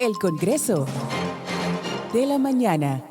El Congreso de la Mañana.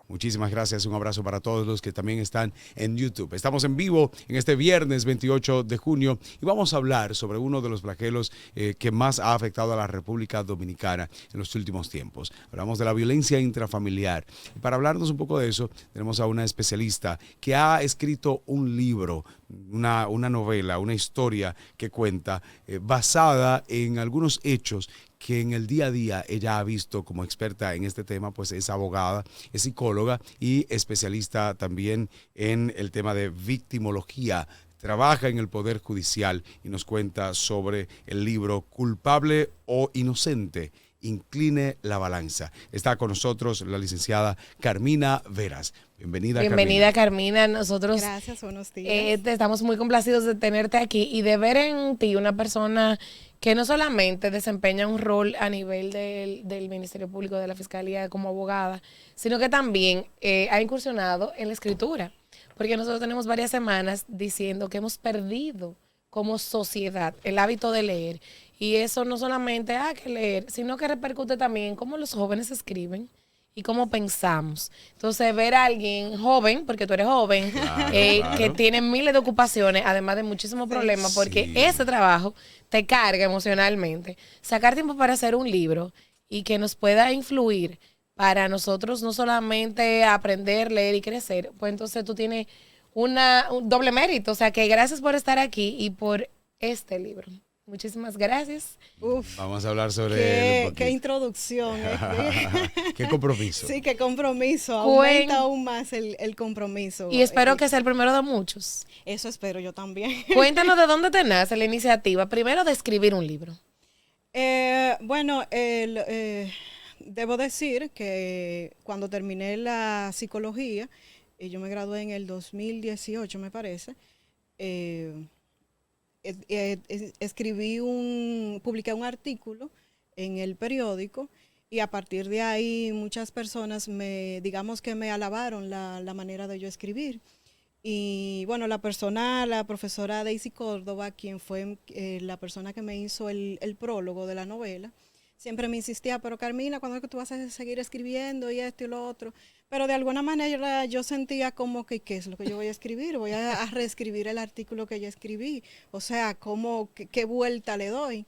Muchísimas gracias, un abrazo para todos los que también están en YouTube. Estamos en vivo en este viernes 28 de junio y vamos a hablar sobre uno de los flagelos que más ha afectado a la República Dominicana en los últimos tiempos. Hablamos de la violencia intrafamiliar. Y para hablarnos un poco de eso, tenemos a una especialista que ha escrito un libro, una novela, una historia que cuenta basada en algunos hechos que en el día a día ella ha visto como experta en este tema, pues es abogada, es psicóloga y especialista también en el tema de victimología. Trabaja en el Poder Judicial y nos cuenta sobre el libro Culpable o Inocente. Incline la balanza. Está con nosotros la licenciada Carmina Veras. Bienvenida, Carmina. Nosotros gracias, buenos días. Estamos muy complacidos de tenerte aquí y de ver en ti una persona que no solamente desempeña un rol a nivel del Ministerio Público, de la Fiscalía como abogada, sino que también ha incursionado en la escritura. Porque nosotros tenemos varias semanas diciendo que hemos perdido como sociedad el hábito de leer. Y eso no solamente hay que leer, sino que repercute también en cómo los jóvenes escriben y cómo pensamos. Entonces, ver a alguien joven, porque tú eres joven, claro. Que tiene miles de ocupaciones, además de muchísimos problemas, porque ese trabajo te carga emocionalmente. Sacar tiempo para hacer un libro y que nos pueda influir para nosotros no solamente aprender, leer y crecer, pues entonces tú tienes un doble mérito. O sea, que gracias por estar aquí y por este libro. Muchísimas gracias. Uf, vamos a hablar sobre qué introducción. Qué compromiso. Sí, qué compromiso. Aumenta aún más el compromiso. Y espero que sea el primero de muchos. Eso espero yo también. Cuéntanos de dónde te nace la iniciativa, primero de escribir un libro. Bueno, debo decir que cuando terminé la psicología, yo me gradué en el 2018, me parece, publiqué un artículo en el periódico y a partir de ahí muchas personas digamos que me alabaron la manera de yo escribir. Y bueno, la profesora Daisy Córdoba, quien fue la persona que me hizo el prólogo de la novela, siempre me insistía, pero Carmina, ¿cuándo es que tú vas a seguir escribiendo y esto y lo otro? Pero de alguna manera yo sentía como que, ¿qué es lo que yo voy a escribir? Voy a reescribir el artículo que yo escribí. O sea, ¿qué vuelta le doy?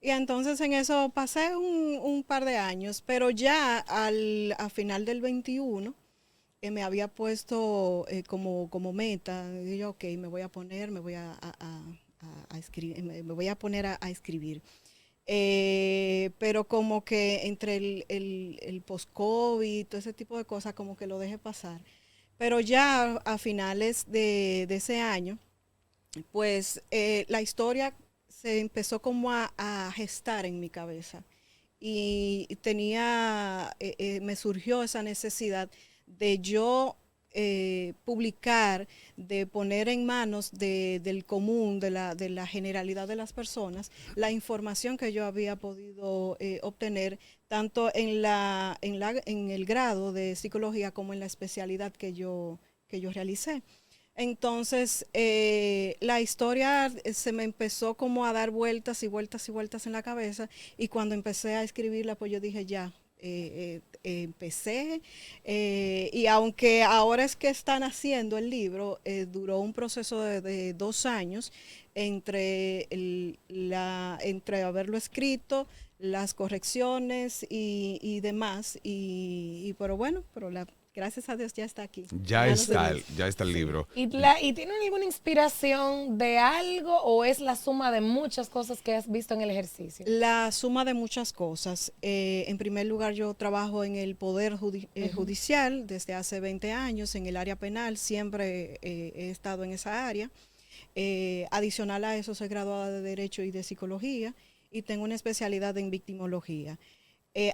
Y entonces en eso pasé un par de años, pero ya a final del 21 me había puesto como meta, y yo, ok, me voy a poner a escribir. Pero como que entre el post-COVID, todo ese tipo de cosas, como que lo dejé pasar. Pero ya a finales de ese año, pues la historia se empezó como a gestar en mi cabeza. Y me surgió esa necesidad de yo publicar, de poner en manos del común, de la generalidad de las personas, la información que yo había podido obtener tanto en el grado de psicología como en la especialidad que yo realicé. Entonces, la historia se me empezó como a dar vueltas y vueltas y vueltas en la cabeza, y cuando empecé a escribirla, pues yo dije, ya, empecé, y aunque ahora es que están haciendo el libro, duró un proceso de 2 años entre haberlo escrito, las correcciones y demás, pero bueno, gracias a Dios ya está aquí. Ya está el libro. ¿Y tiene alguna inspiración de algo o es la suma de muchas cosas que has visto en el ejercicio? La suma de muchas cosas. En primer lugar, yo trabajo en el Poder Judicial desde hace 20 años, en el área penal, siempre he estado en esa área. Adicional a eso, soy graduada de Derecho y de Psicología y tengo una especialidad en victimología.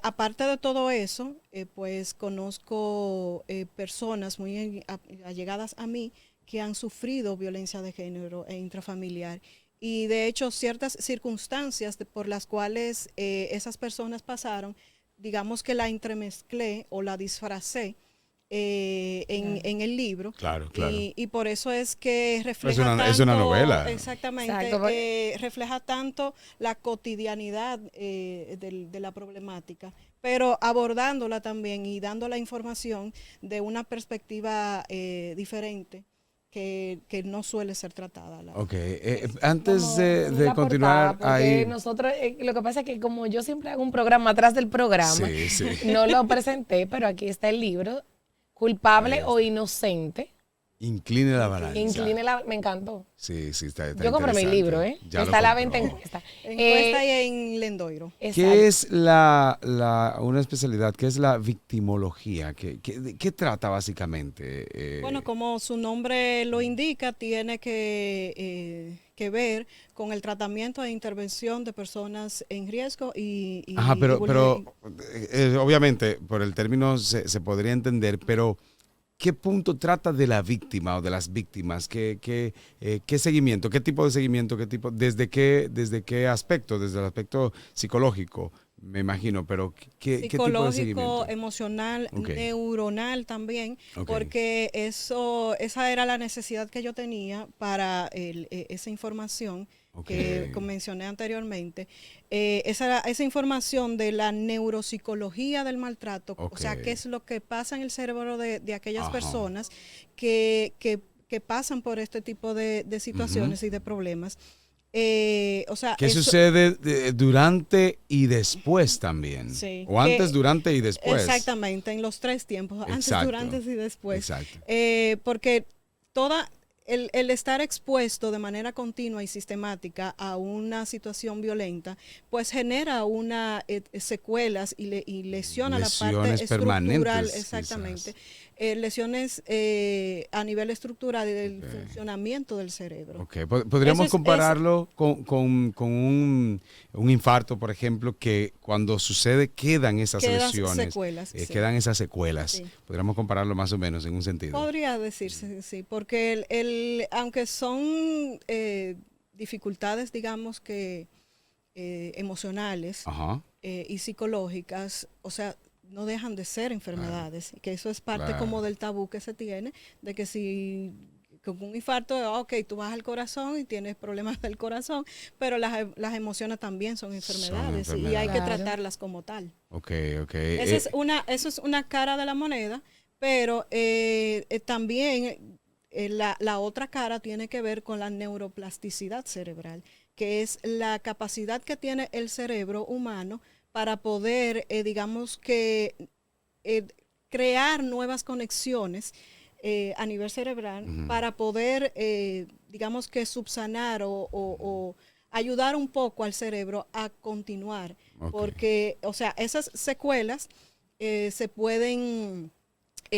Aparte de todo eso, pues conozco personas muy allegadas a mí que han sufrido violencia de género e intrafamiliar, y de hecho ciertas circunstancias por las cuales esas personas pasaron, digamos que la entremezclé o la disfracé en el libro. Claro, claro. Y por eso es que refleja tanto, es una novela. Exactamente, Exacto. refleja tanto la cotidianidad de la problemática, pero abordándola también y dando la información de una perspectiva diferente que no suele ser tratada. Ok, antes Como de la continuar portada, porque ahí. nosotros, lo que pasa es que como yo siempre hago un programa atrás del programa, Sí, sí. no lo presenté, pero aquí está el libro, Culpable Ahí o Inocente. Incline la balanza. Me encantó. Sí, sí, está Yo compré mi interesante. libro, ¿eh? Ya Está a lo la venta en compró. Cuesta. Encuesta y en Lendoiro. ¿Qué es una especialidad? ¿Qué es la victimología? ¿Qué trata básicamente? Bueno, como su nombre lo indica, tiene que ver con el tratamiento e intervención de personas en riesgo Ajá, y pero obviamente por el término se podría entender, pero ¿qué punto trata de la víctima o de las víctimas? ¿Qué seguimiento? ¿Qué tipo de seguimiento? ¿Desde qué aspecto? Desde el aspecto psicológico, me imagino, pero ¿qué tipo de psicológico, seguimiento? emocional, Ok. neuronal también, Ok. porque esa era la necesidad que yo tenía para esa información Ok. que mencioné anteriormente. Esa información de la neuropsicología del maltrato, o sea, Ok. qué es lo que pasa en el cerebro de aquellas Ajá. personas que pasan por este tipo de situaciones y de problemas. O sea, ¿Qué eso, sucede durante y después también? Sí, O antes, durante y después. exactamente, en los 3 tiempos, antes, Exacto. durante y después. Exacto. Porque el estar expuesto de manera continua y sistemática a una situación violenta, pues genera secuelas y lesiona la parte Lesiones estructural, permanentes, exactamente. quizás. Lesiones a nivel estructural y del funcionamiento del cerebro. Ok, podríamos Eso es- compararlo con un infarto, por ejemplo, que cuando sucede quedan esas Quedan lesiones, secuelas, sí. quedan esas secuelas. Sí. Podríamos compararlo más o menos en un sentido. Podría decirse, sí, porque aunque son dificultades, digamos que emocionales Ajá. y psicológicas, o sea, no dejan de ser enfermedades, y que eso es parte Claro. como del tabú que se tiene, de que si con un infarto, ok, tú vas al corazón y tienes problemas del corazón, pero las emociones también son enfermedades, y hay que Claro. tratarlas como tal. Ok, ok. Eso es una cara de la moneda, pero también la otra cara tiene que ver con la neuroplasticidad cerebral, que es la capacidad que tiene el cerebro humano para poder, digamos que, crear nuevas conexiones a nivel cerebral para poder, digamos que, subsanar o ayudar un poco al cerebro a continuar. Ok. Porque, o sea, esas secuelas se pueden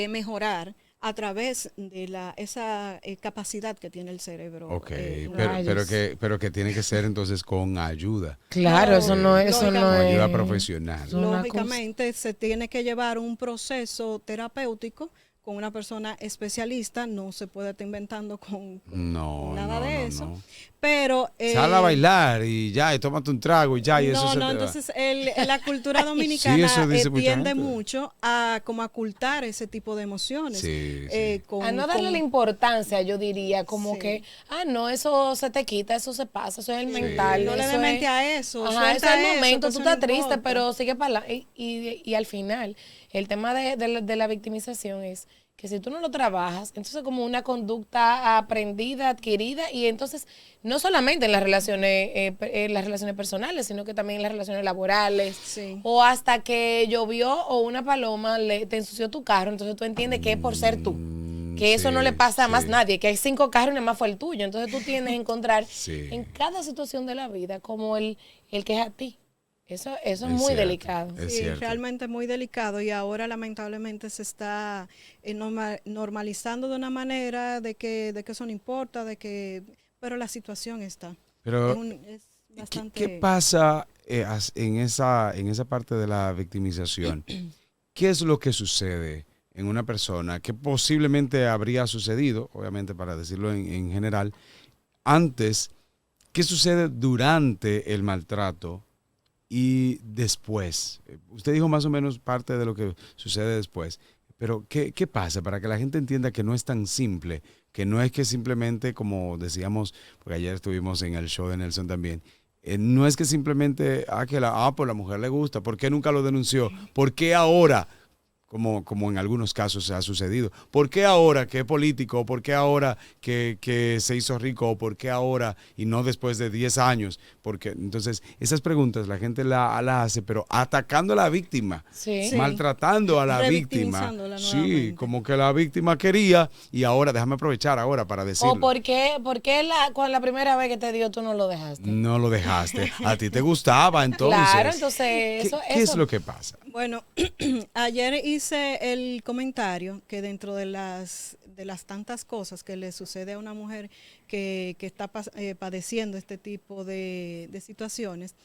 mejorar a través de esa capacidad que tiene el cerebro. Ok, Rayos. pero que tiene que ser entonces con ayuda. Claro, eso no es. Con Es ayuda profesional. Son una Lógicamente se tiene que llevar un proceso terapéutico con una persona especialista, no se puede estar inventando con No, nada no, de no, eso, no. pero... Sal a bailar y ya, y tómate un trago y ya, y eso no, se no, te va. entonces la cultura Sí, dominicana eso dice mucha tiende gente. mucho a como a ocultar ese tipo de emociones. Sí, sí. A no darle la importancia, yo diría, como Sí. que, no, eso se te quita, eso se pasa, eso es el Sí. mental. No le eso dé mente es- a eso, Ajá, suelta eso es el eso, momento, que tú eso no estás triste, importa. pero sigue para adelante. Y al final, el tema de la victimización es que si tú no lo trabajas, entonces como una conducta aprendida, adquirida, y entonces no solamente en las relaciones personales, sino que también en las relaciones laborales, Sí. o hasta que llovió o una paloma te ensució tu carro, entonces tú entiendes que es por ser tú. Que eso no le pasa a más sí. nadie, que hay 5 carros y nada más fue el tuyo. Entonces tú tienes que encontrar Sí. en cada situación de la vida como el que es a ti. Eso es muy cierto. delicado. Es Sí, cierto. realmente muy delicado y ahora lamentablemente se está normalizando de una manera de que eso no importa, pero la situación está. Pero, Es ¿qué, bastante... qué pasa en esa parte de la victimización? ¿Qué es lo que sucede en una persona que posiblemente habría sucedido, obviamente para decirlo en general, antes? ¿Qué sucede durante el maltrato y después? Usted dijo más o menos parte de lo que sucede después, Pero, ¿qué pasa? Para que la gente entienda que no es tan simple, que no es que simplemente, como decíamos, porque ayer estuvimos en el show de Nelson también, no es que simplemente, pues la mujer le gusta, ¿por qué nunca lo denunció? ¿Por qué ahora? Como en algunos casos ha sucedido. ¿Por qué ahora que es político? ¿Por qué ahora que se hizo rico? ¿Por qué ahora y no después de 10 años? Porque entonces esas preguntas la gente la hace, pero atacando a la víctima, Sí. maltratando a la víctima. Revictimizándola Sí, nuevamente. como que la víctima quería y ahora déjame aprovechar ahora para decirlo. ¿O por qué cuando la primera vez que te dio tú no lo dejaste? No lo dejaste. A ti te gustaba entonces. Claro, entonces ¿Qué es lo que pasa? Bueno, ayer hice el comentario que dentro de las tantas cosas que le sucede a una mujer que está padeciendo este tipo de situaciones,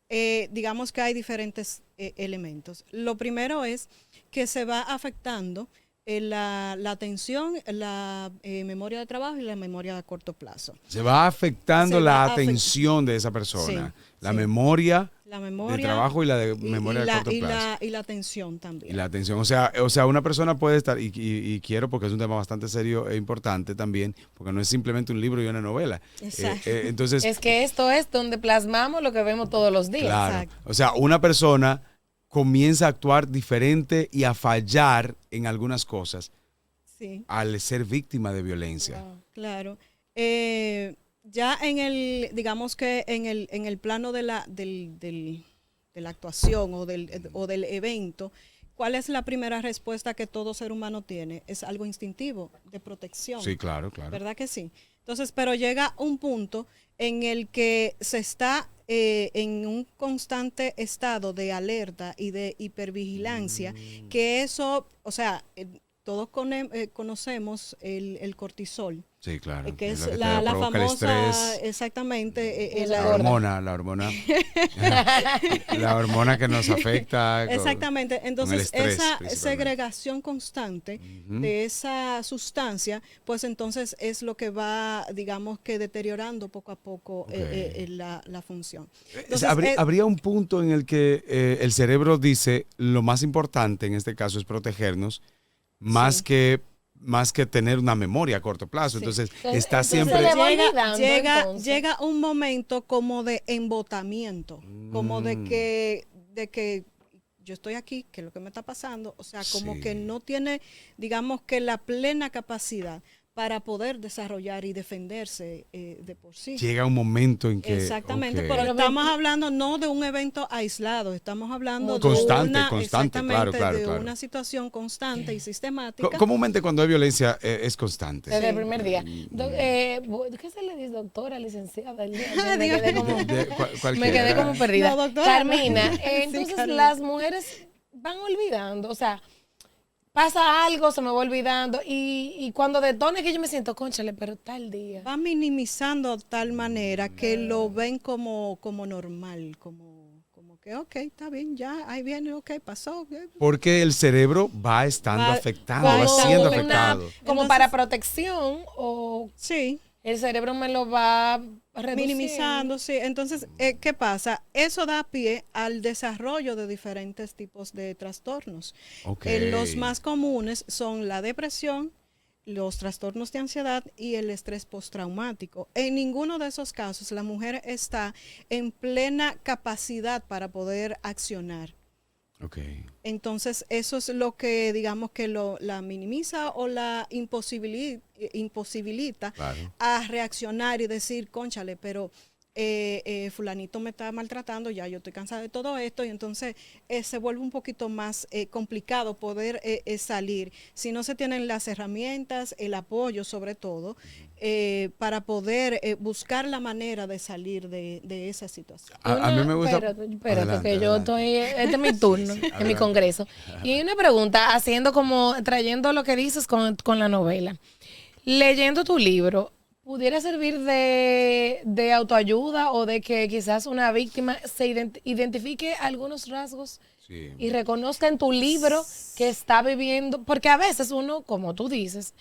digamos que hay diferentes elementos. Lo primero es que se va afectando la atención, la memoria de trabajo y la memoria a corto plazo. Se va afectando Se la va atención de esa persona, Sí, la sí. memoria La memoria de trabajo y la de memoria a corto plazo. y la atención también. Y la atención, o sea, una persona puede estar, y quiero porque es un tema bastante serio e importante también, porque no es simplemente un libro y una novela. Exacto. Entonces, es que esto es donde plasmamos lo que vemos todos los días. claro, Exacto. o sea, una persona comienza a actuar diferente y a fallar en algunas cosas Sí. al ser víctima de violencia. Claro. Ya digamos que en el plano de la actuación o del evento, ¿cuál es la primera respuesta que todo ser humano tiene? Es algo instintivo, de protección. Sí, claro, claro. ¿Verdad que sí? Entonces, pero llega un punto en el que se está en un constante estado de alerta y de hipervigilancia, que eso, o sea, todos conocemos el cortisol. Sí, claro. Que es lo que te la provoca el famosa, estrés. exactamente. La hormona, la hormona que nos afecta. Exactamente. Entonces, estrés, esa principalmente. segregación constante de esa sustancia, pues entonces es lo que va, digamos que deteriorando poco a poco Ok. la función. Entonces, Habría un punto en el que el cerebro dice lo más importante en este caso es protegernos, más Sí. que tener una memoria a corto plazo. Sí. Entonces, Entonces, está se siempre... le va olvidando, entonces. llega un momento como de embotamiento, como de que yo estoy aquí, ¿qué es lo que me está pasando? O sea, como Sí. que no tiene, digamos que la plena capacidad para poder desarrollar y defenderse de por sí. Llega un momento en que... Exactamente, ok. pero estamos hablando no de un evento aislado, estamos hablando Constante, de una, constante, exactamente, claro, de claro. una situación constante y sistemática. Comúnmente cuando hay violencia es constante. Desde el Sí. primer día. ¿Qué se le dice, doctora, licenciada? Me Dios. quedé como, Cualquiera. me quedé como perdida. No, doctora, Carmina, no. Sí, entonces Carmina. las mujeres van olvidando, o sea, pasa algo, se me va olvidando, y cuando detone que yo me siento, cónchale, pero tal día. Va minimizando de tal manera que lo ven como normal, como que, ok, está bien, ya, ahí viene, ok, pasó. Porque el cerebro va estando Va- afectado, va va estando siendo una- afectado. Como Entonces- para protección, o Sí, el cerebro me lo va reduciendo. minimizando, sí. Entonces, ¿qué pasa? Eso da pie al desarrollo de diferentes tipos de trastornos. Ok. Los más comunes son la depresión, los trastornos de ansiedad y el estrés postraumático. En ninguno de esos casos la mujer está en plena capacidad para poder accionar. Ok. Entonces, eso es lo que, digamos, que la minimiza o la imposibilita Claro. a reaccionar y decir, cónchale, pero fulanito me está maltratando, ya yo estoy cansada de todo esto, y entonces se vuelve un poquito más complicado poder salir si no se tienen las herramientas, el apoyo sobre todo, para poder buscar la manera de salir de esa situación. A mí me gusta... Espérate, Adelante, que yo adelante. estoy, este es mi turno, en mi Adelante. congreso. Y hay una pregunta, trayendo lo que dices con la novela. Leyendo tu libro, ¿pudiera servir de autoayuda o de que quizás una víctima se identifique algunos rasgos Sí. y reconozca en tu libro que está viviendo? Porque a veces uno, como tú dices,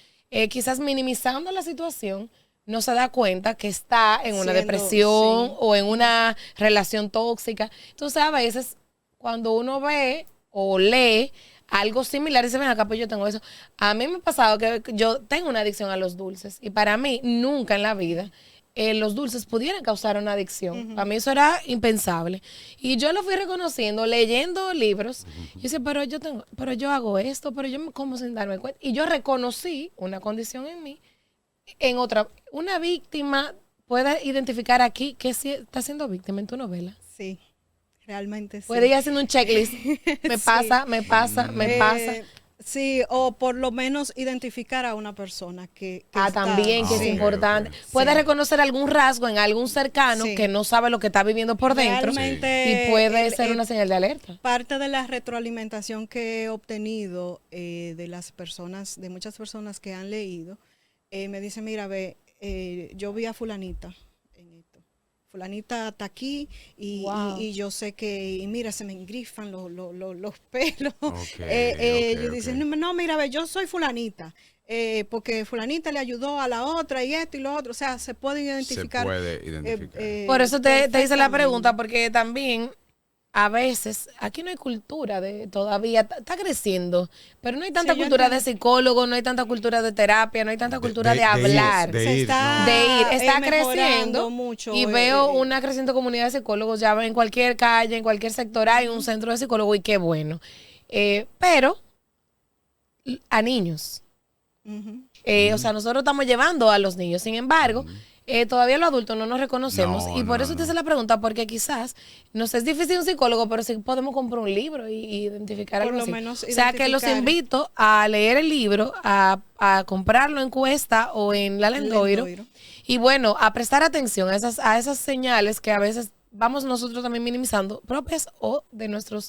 quizás minimizando la situación, no se da cuenta que está en una depresión sí. o en una relación tóxica. Entonces, a veces, cuando uno ve o lee algo similar y se ven acá, pues yo tengo eso. A mí me ha pasado que yo tengo una adicción a los dulces y para mí nunca en la vida los dulces pudieran causar una adicción. Para mí eso era impensable. Y yo lo fui reconociendo, leyendo libros. Yo decía, pero yo hago esto, pero yo me como sin darme cuenta. Y yo reconocí una condición en mí, en otra. Una víctima puede identificar aquí que sí está siendo víctima en tu novela. Sí, realmente sí. Puede ir haciendo un checklist. Me pasa, me pasa. Sí, o por lo menos identificar a una persona que También, que es Sí. importante. Ok. Puede reconocer algún rasgo en algún cercano Sí. que no sabe lo que está viviendo por dentro. Realmente, Y puede ser una señal de alerta. parte de la retroalimentación que he obtenido de las personas, de muchas personas que han leído, me dicen, mira, yo vi a fulanita en esto. Fulanita está aquí Wow. y yo sé que, y mira, se me engrifan los pelos. Ok, Yo dicen, no, mira, yo soy fulanita. Porque fulanita le ayudó a la otra y esto y lo otro. O sea, se pueden identificar. Se puede identificar. Por eso te hice la perfectamente. pregunta, porque también a veces aquí no hay cultura de todavía, está creciendo, pero no hay tanta Sí, yo cultura de entiendo. psicólogo, no hay tanta cultura de terapia, no hay tanta cultura de hablar. de Se ir, está, ¿no? De ir, está mejorando creciendo mucho, y veo una creciente comunidad de psicólogos, ya en cualquier calle, en cualquier sector hay un centro de psicólogos y qué bueno. Pero a niños, Ujú. o sea, nosotros estamos llevando a los niños, sin embargo, todavía los adultos no nos reconocemos No, y por no, eso te no. hice la pregunta, porque quizás nos es difícil un psicólogo, pero sí podemos comprar un libro y identificar Por algo lo así. menos O sea, que los identificar. invito a leer el libro, a comprarlo en Cuesta o en La Lendoiro. Lendoiro. Y bueno, a prestar atención a esas señales que a veces vamos nosotros también minimizando, propias o de nuestro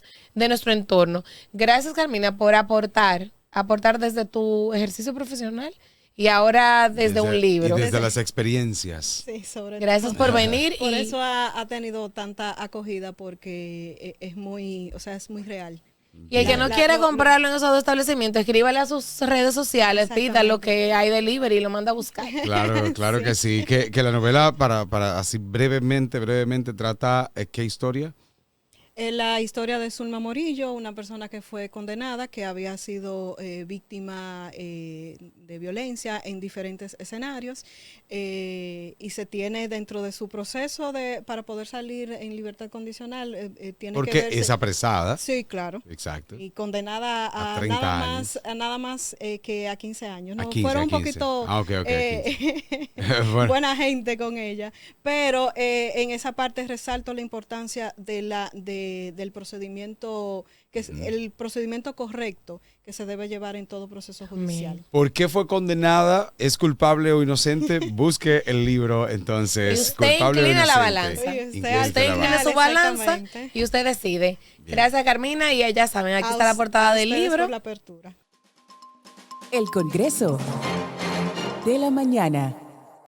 entorno. Gracias, Carmina, por aportar desde tu ejercicio profesional y ahora desde un libro. Y desde las experiencias. Sí, sobre Gracias todo. por venir. Por y eso ha tenido tanta acogida porque es muy, o sea, es muy real. Y el que no quiere comprarlo en esos dos establecimientos, escríbale a sus redes sociales, pida lo que hay delivery y lo manda a buscar. Claro, claro que sí. Que la novela, para así brevemente, trata ¿qué historia? La historia de Zulma Morillo, una persona que fue condenada, que había sido víctima de violencia en diferentes escenarios y se tiene dentro de su proceso para poder salir en libertad condicional, tiene Porque que verse, es apresada. Sí, claro. Exacto. Y condenada A a 30 nada más que a 15 años. ¿No? A 15, Fueron a un 15. poquito Ah, ok, Bueno. buena gente con ella. Pero en esa parte resalto la importancia del procedimiento, que es el procedimiento correcto que se debe llevar en todo proceso judicial. ¿Por qué fue condenada? ¿Es culpable o inocente? Busque el libro, entonces. Y usted ¿Culpable o inclina la inocente? balanza. Sí, usted Inclina Usted la inclina balanza. su balanza Exactamente. y usted decide. Bien. Gracias, Carmina. Y ya saben, aquí está la portada del ustedes libro. por la apertura. El Congreso de la Mañana.